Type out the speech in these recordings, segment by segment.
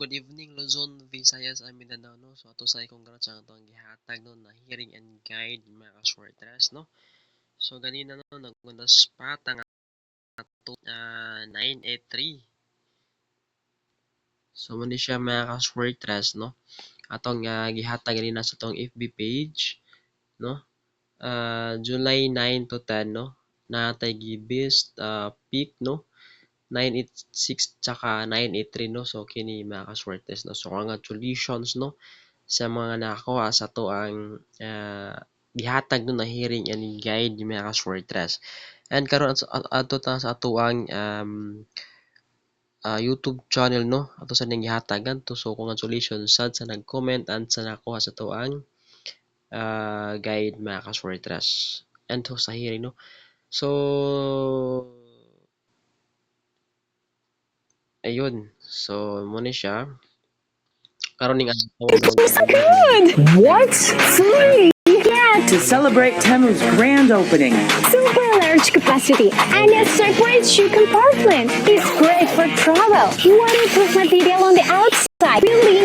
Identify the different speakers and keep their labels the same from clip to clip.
Speaker 1: Good evening, Luzon, Visayas, and Mindanao, no? So, ato sa congrats ang itong gihatag, no, na hearing and guide, mga ka-shorters, no? So, ganina, no, nagmundas pa ang ato 983. So, muna siya mga ka-shorters, no? Atong gihatag ganina sa itong FB page, no? July 9 to 10, no? Natay gibist peak, no? 986 tsaka 983, no? So, kini mga ka-shorters, no? So, congratulations, no? Sa mga nakakuha sa to ang gihatag no na hearing and guide yung mga ka-shorters. And karon ato ta sa ato ang YouTube channel, no? Ato sa ning gihatagan to. So congratulations sad sa nag-comment and sa nakakuha sa to ang guide mga ka-shorters. And to sa hearing, no? So ayun. So muna siya. Karon ning
Speaker 2: So good! What? Free! Yeah! To celebrate Temu's grand opening.
Speaker 3: Super large capacity and a separate shoe compartment. It's great for travel. 20% material on the outside. Really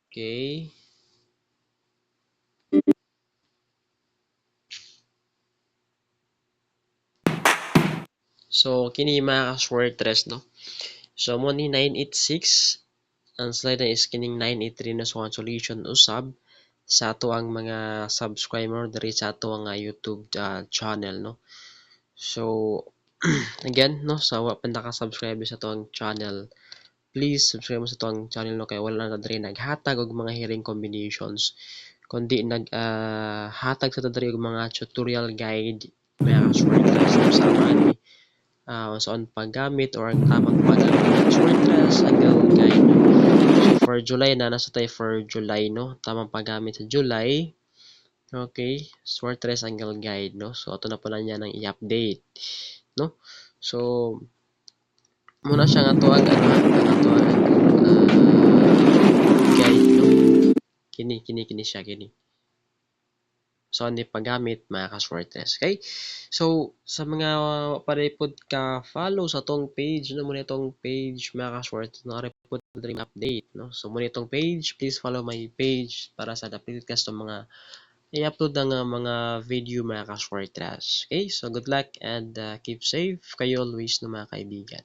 Speaker 1: Okay. So, kini mga ka-shorters, no? So, mo ni 986. Ang slide na is kining 983 na so solution usab sa ato ang mga subscriber diri sa ato ang YouTube channel, no? So, again, no? Sa wa pa naka-subscribe sa ato ang channel, please subscribe mo sa ato ang channel, no? Kaya wala na diri naghatag og mga hearing combinations, kundi hatag sa diri og mga tutorial guide, mga shortcuts na sama ni saan paggamit or ang tamang paggamit ng shortcuts hanggang guide. So for July na nasa tayo for July, no? Tamang paggamit sa July. Okay, shortcuts hanggang guide, no? So ito na po na niya nang i-update, no? So muna siya nga to ang guide, no? Kini siya kini. So, hindi paggamit, mga ka-shorters. Okay? So, sa mga parepod ka follow sa tong page, no, muna itong page, mga ka-shorters, nakarepod na rin update, no? So, muna itong page, please follow my page para sa update ka sa mga i-upload ng mga video, mga ka-shorters. Okay? So, good luck and keep safe kayo always, no, mga kaibigan.